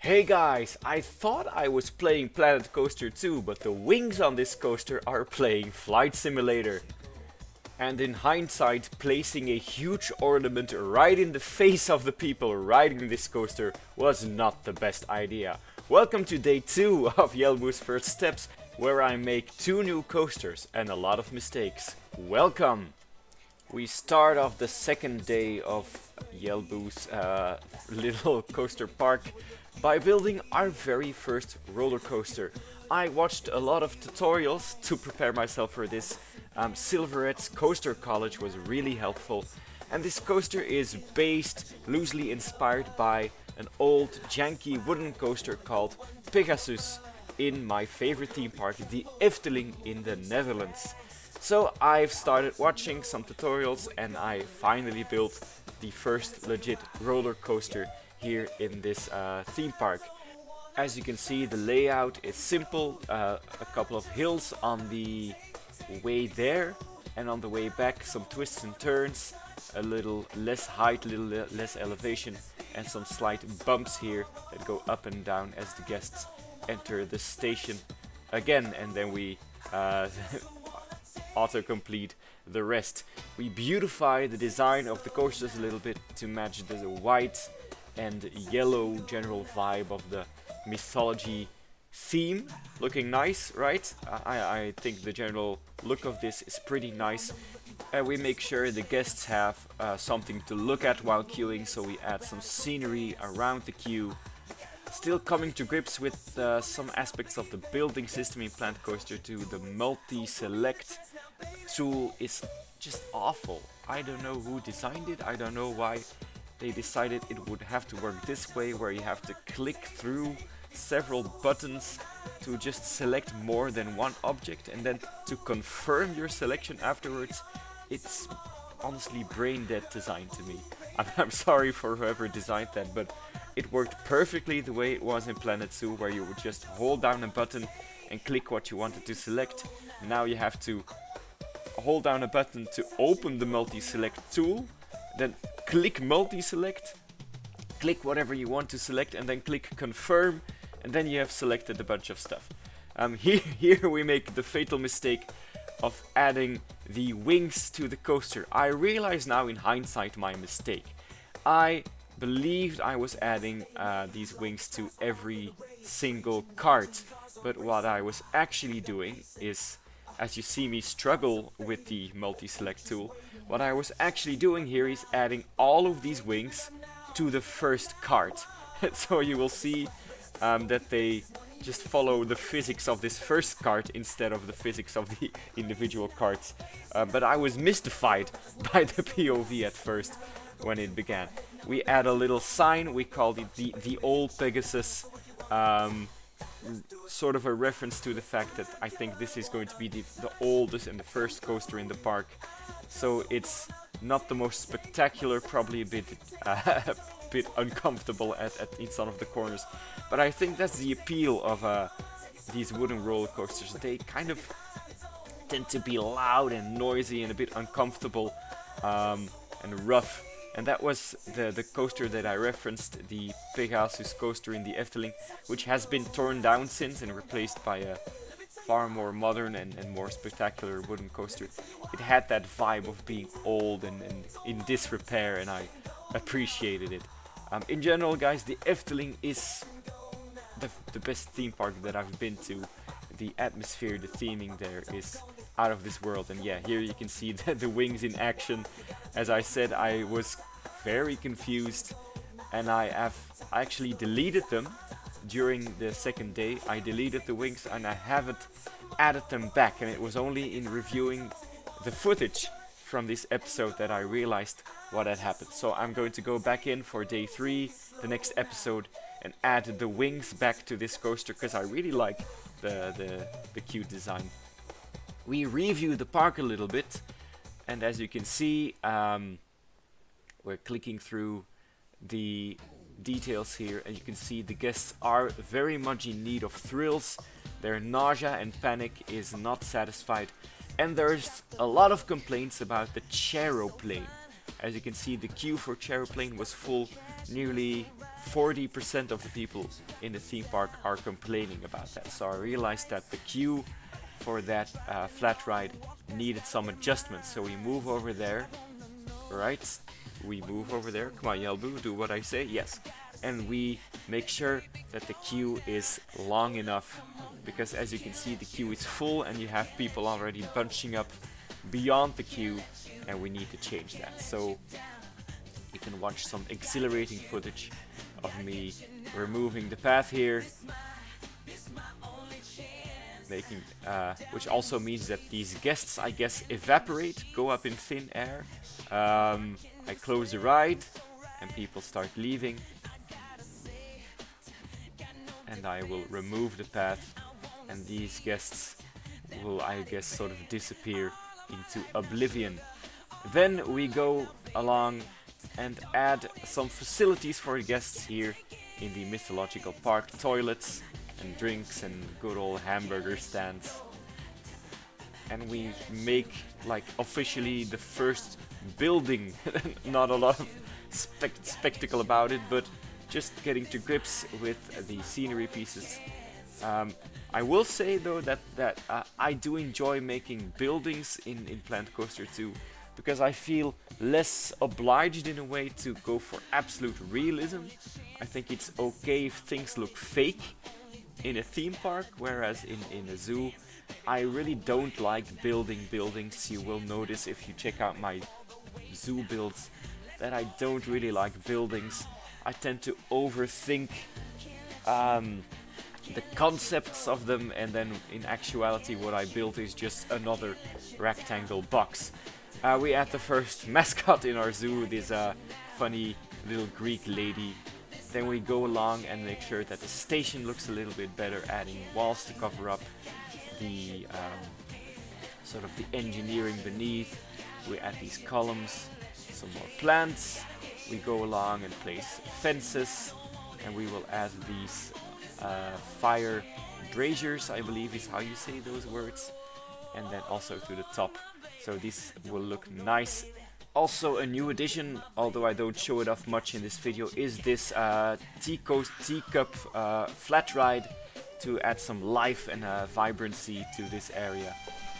Hey guys, I thought I was playing Planet Coaster 2, but the wings on this coaster are playing Flight Simulator. And in hindsight, placing a huge ornament right in the face of the people riding this coaster was not the best idea. Welcome to day 2 of Jelbo's First Steps, where I make 2 new coasters and a lot of mistakes. Welcome! We start off the second day of Jelbo's little coaster park by building our very first roller coaster. I watched a lot of tutorials to prepare myself for this. Silveret's Coaster College was really helpful, and this coaster is based, loosely inspired by an old janky wooden coaster called Pegasus in my favorite theme park, the Efteling in the Netherlands. So I've started watching some tutorials and I finally built the first legit roller coaster here in this theme park. As you can see, the layout is simple, a couple of hills on the way there, and on the way back some twists and turns, a little less height, a little less elevation, and some slight bumps here that go up and down as the guests enter the station again, and then we autocomplete the rest. We beautify the design of the coasters a little bit to match the white and yellow general vibe of the mythology theme. Looking nice, right? I think the general look of this is pretty nice. We make sure the guests have something to look at while queuing, so we add some scenery around the queue. Still coming to grips with some aspects of the building system in Planet Coaster 2. The multi-select tool is just awful. I don't know who designed it, I don't know why they decided it would have to work this way, where you have to click through several buttons to just select more than one object, and then to confirm your selection afterwards. It's honestly brain dead design to me. I'm sorry for whoever designed that, but it worked perfectly the way it was in Planet Zoo, where you would just hold down a button and click what you wanted to select. Now you have to hold down a button to open the multi-select tool, then click multi-select, click whatever you want to select, and then click confirm, and then you have selected a bunch of stuff. Here we make the fatal mistake of adding the wings to the coaster. I realize now in hindsight my mistake. I believed I was adding these wings to every single cart, but what I was actually doing is, as you see me struggle with the multi-select tool, what I was actually doing here is adding all of these wings to the first cart. So you will see that they just follow the physics of this first cart instead of the physics of the individual carts. But I was mystified by the POV at first when it began. We add a little sign, we called it the Ol Pegasus, sort of a reference to the fact that I think this is going to be the oldest and the first coaster in the park. So it's not the most spectacular, probably a bit uncomfortable in some of the corners. But I think that's the appeal of these wooden roller coasters. They kind of tend to be loud and noisy and a bit uncomfortable and rough. And that was the coaster that I referenced, the Pegasus coaster in the Efteling, which has been torn down since and replaced by a far more modern and more spectacular wooden coaster. It had that vibe of being old and in disrepair, and I appreciated it. In general, guys, the Efteling is the best theme park that I've been to. The atmosphere, the theming there is out of this world. And yeah, here you can see the wings in action. As I said, I was very confused, and I actually deleted them during the second day. I deleted the wings and I haven't added them back, and it was only in reviewing the footage from this episode that I realized what had happened. So I'm going to go back in for day 3, the next episode, and add the wings back to this coaster, because I really like the cute design. We review the park a little bit, and as you can see, we're clicking through the details here, and you can see the guests are very much in need of thrills. Their nausea and panic is not satisfied, and there's a lot of complaints about the chaeroplane. As you can see, the queue for Chairplane was full. Nearly 40% of the people in the theme park are complaining about that. So I realized that the queue for that flat ride needed some adjustments. So we move over there, right? We move over there. Come on, Yelbu, do what I say. Yes. And we make sure that the queue is long enough, because as you can see, the queue is full and you have people already bunching up beyond the queue, and we need to change that. So you can watch some exhilarating footage of me removing the path here, making which also means that these guests, I guess, evaporate, go up in thin air. I close the ride and people start leaving, and I will remove the path, and these guests will, I guess, sort of disappear into oblivion. Then we go along and add some facilities for the guests here in the mythological park. Toilets and drinks and good old hamburger stands. And we make, like, officially the first building. Not a lot of spectacle about it, but just getting to grips with the scenery pieces. I will say though that I do enjoy making buildings in Planet Coaster 2, because I feel less obliged in a way to go for absolute realism. I think it's okay if things look fake in a theme park, whereas in a zoo, I really don't like building buildings. You will notice if you check out my zoo builds that I don't really like buildings. I tend to overthink the concepts of them, and then in actuality what I built is just another rectangle box. We add the first mascot in our zoo, this funny little Greek lady. Then we go along and make sure that the station looks a little bit better, adding walls to cover up the sort of the engineering beneath. We add these columns, some more plants. We go along and place fences, and we will add these fire braziers, I believe is how you say those words, and then also to the top. So this will look nice. Also a new addition, although I don't show it off much in this video, is this teacup flat ride to add some life and vibrancy to this area.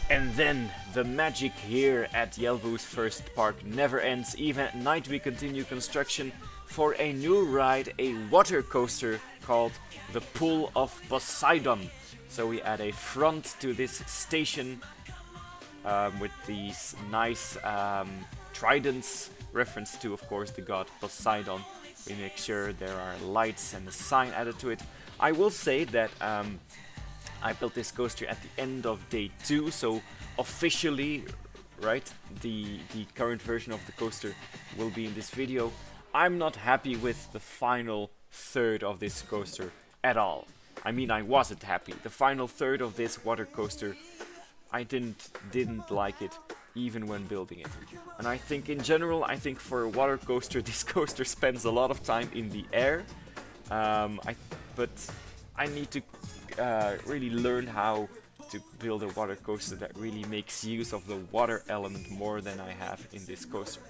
And then the magic here at Yelbu's first park never ends. Even at night we continue construction for a new ride, a water coaster called the Pool of Poseidon. So we add a front to this station with these nice tridents, reference to, of course, the god Poseidon. We make sure there are lights and a sign added to it. I will say that I built this coaster at the end of day 2, so officially, right, the current version of the coaster will be in this video. I'm not happy with the final third of this coaster at all. I mean, I wasn't happy. The final third of this water coaster, I didn't like it, even when building it. And I think in general, I think for a water coaster, this coaster spends a lot of time in the air. But I need to really learn how to build a water coaster that really makes use of the water element more than I have in this coaster.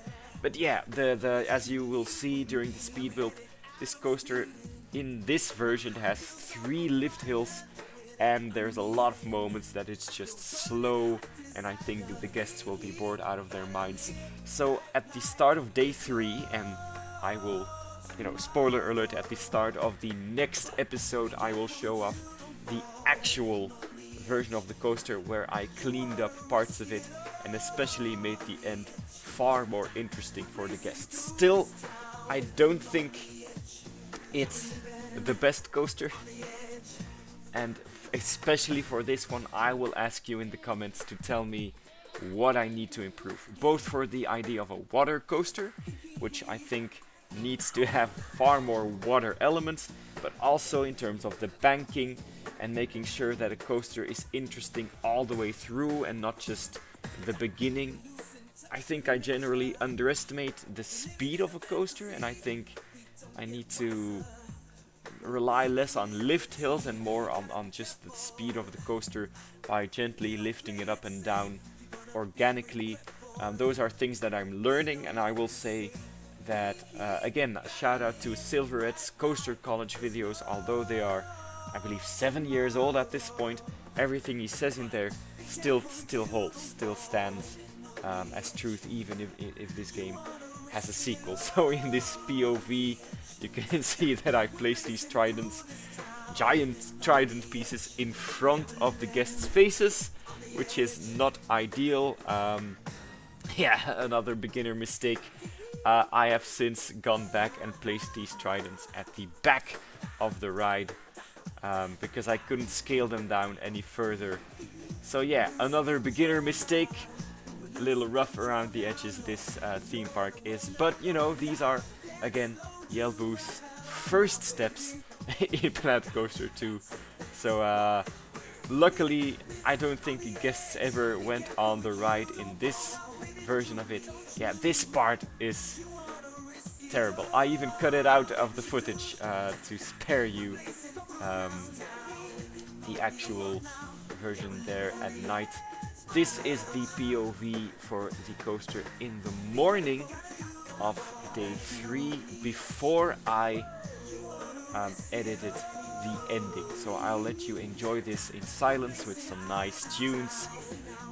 But yeah, as you will see during the speed build, this coaster in this version has 3 lift hills, and there's a lot of moments that it's just slow, and I think that the guests will be bored out of their minds. So at the start of day 3, and I will, spoiler alert, at the start of the next episode I will show off the actual version of the coaster where I cleaned up parts of it and especially made the end far more interesting for the guests. Still, I don't think it's the best coaster, and especially for this one I will ask you in the comments to tell me what I need to improve, both for the idea of a water coaster, which I think needs to have far more water elements, but also in terms of the banking and making sure that a coaster is interesting all the way through and not just the beginning. I think I generally underestimate the speed of a coaster, and I think I need to rely less on lift hills and more on just the speed of the coaster by gently lifting it up and down organically Those are things that I'm learning, and I will say that, again, shout out to Silveret's Coaster College videos. Although they are, I believe, 7 years old at this point, everything he says in there still holds, still stands as truth, even if this game has a sequel. So in this POV, you can see that I placed these tridents, giant trident pieces, in front of the guests' faces, which is not ideal. Yeah, another beginner mistake. I have since gone back and placed these tridents at the back of the ride because I couldn't scale them down any further. So yeah, another beginner mistake. A little rough around the edges, this theme park is, but you know, these are again Jelbo's first steps in Planet Coaster 2. So luckily I don't think guests ever went on the ride in this version of it. Yeah, this part is terrible. I even cut it out of the footage to spare you the actual version there at night. This is the POV for the coaster in the morning of day 3 before I edited the ending. So I'll let you enjoy this in silence with some nice tunes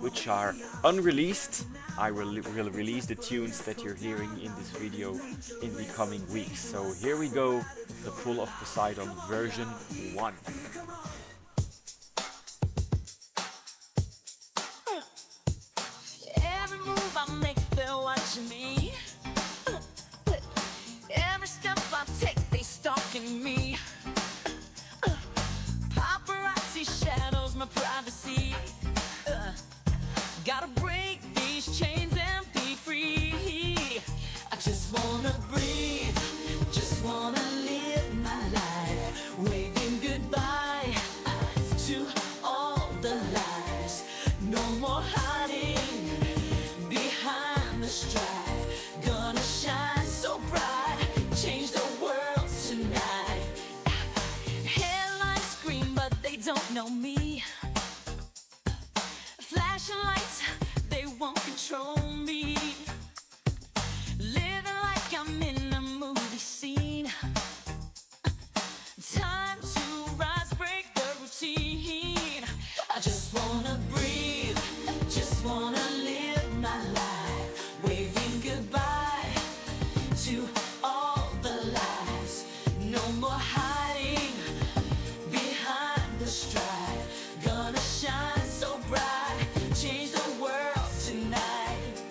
which are unreleased. I will release the tunes that you're hearing in this video in the coming weeks. So here we go, the Pool of Poseidon version 1. Me. Every step I take, they stalking me. Paparazzi shadows my privacy. Gotta break these chains and be free. I just wanna breathe, just wanna live my life, waving goodbye to all the lies. No more hiding behind the strife, gonna shine so bright, change the world tonight. Headlines scream but they don't know me. Flashing lights, they won't control me. Living like I'm in a movie scene. Time to rise, break the routine. I just wanna breathe, just wanna live my life, waving goodbye to all the lies. No more hiding behind the strife, gonna shine so bright, change the world tonight.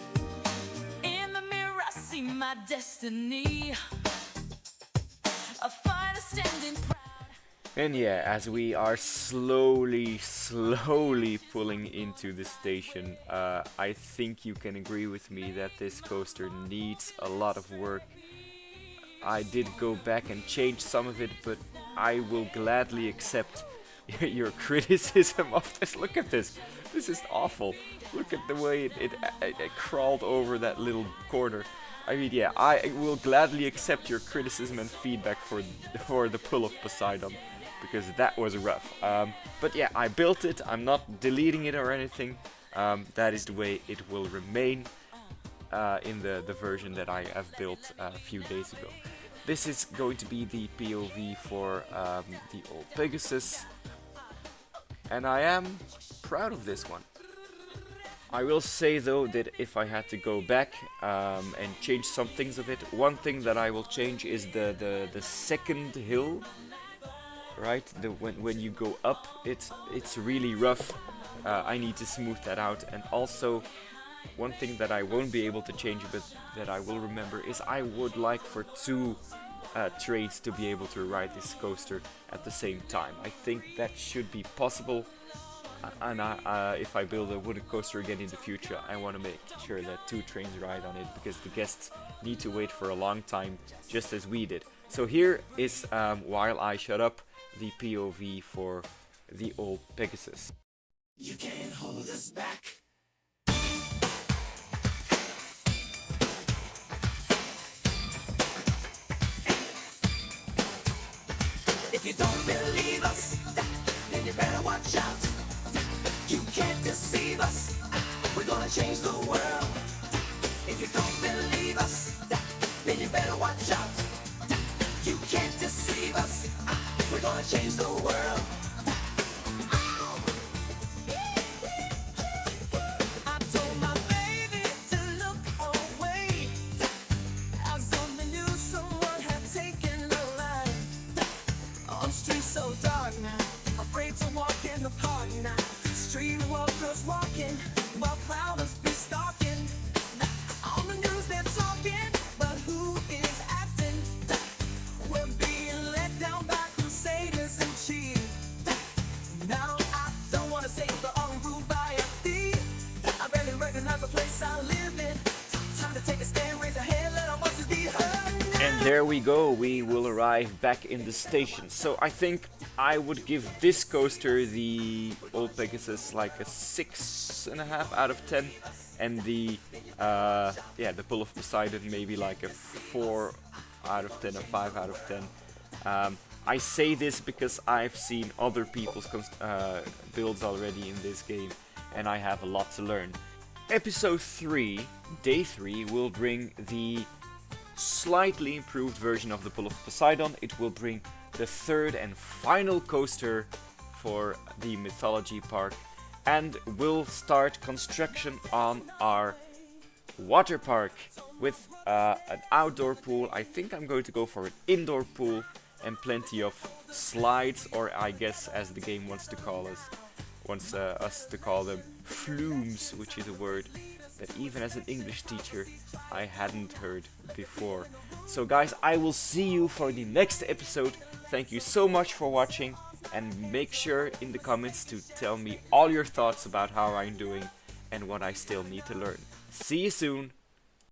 In the mirror I see my destiny, a fighter standing proud. And yeah, as we are slowly pulling into the station, I think you can agree with me that this coaster needs a lot of work. I did go back and change some of it, but I will gladly accept your criticism of this. Look at this. This is awful. Look at the way it crawled over that little corner. I mean, yeah, I will gladly accept your criticism and feedback for the Pool of Poseidon, because that was rough. But yeah, I built it. I'm not deleting it or anything. That is the way it will remain in the version that I have built a few days ago. This is going to be the POV for the Ol Pegasus, and I am proud of this one. I will say though that if I had to go back and change some things of it, one thing that I will change is the second hill. Right, when you go up, it's really rough. I need to smooth that out. And also, one thing that I won't be able to change, but that I will remember, is I would like for 2 trains to be able to ride this coaster at the same time. I think that should be possible. And if I build a wooden coaster again in the future, I want to make sure that 2 trains ride on it, because the guests need to wait for a long time, just as we did. So here is, while I shut up, the POV for the Ol Pegasus. You can't hold us back. If you don't believe us, then you better watch out. You can't deceive us. We're gonna change the world. change the world. I told my baby to look away. I suddenly knew someone had taken a life. On streets so dark now, afraid to walk in the park now. Street walkers walking while clouders be stalking. On the news they're talking, but who is acting? We're being let down by crusaders and cheat. Now I don't wanna say the unruled by a thief. I barely recognize the place I live in. Time to take a stand, raise a hand, let our voices be heard. And there we go, we will arrive back in the station. So I think I would give this coaster, the Ol Pegasus, like a 6.5 out of 10. And the Pull of Poseidon, maybe like a 4 out of 10 or 5 out of 10. I say this because I've seen other people's builds already in this game, and I have a lot to learn. Episode 3, Day 3, will bring the slightly improved version of the Pull of Poseidon. It will bring the third and final coaster for the Mythology Park, and we'll start construction on our water park with an outdoor pool. I think I'm going to go for an indoor pool and plenty of slides, or I guess as the game wants us to call them, flumes, which is a word that even as an English teacher I hadn't heard before. So guys, I will see you for the next episode. Thank you so much for watching, and make sure in the comments to tell me all your thoughts about how I'm doing and what I still need to learn. See you soon.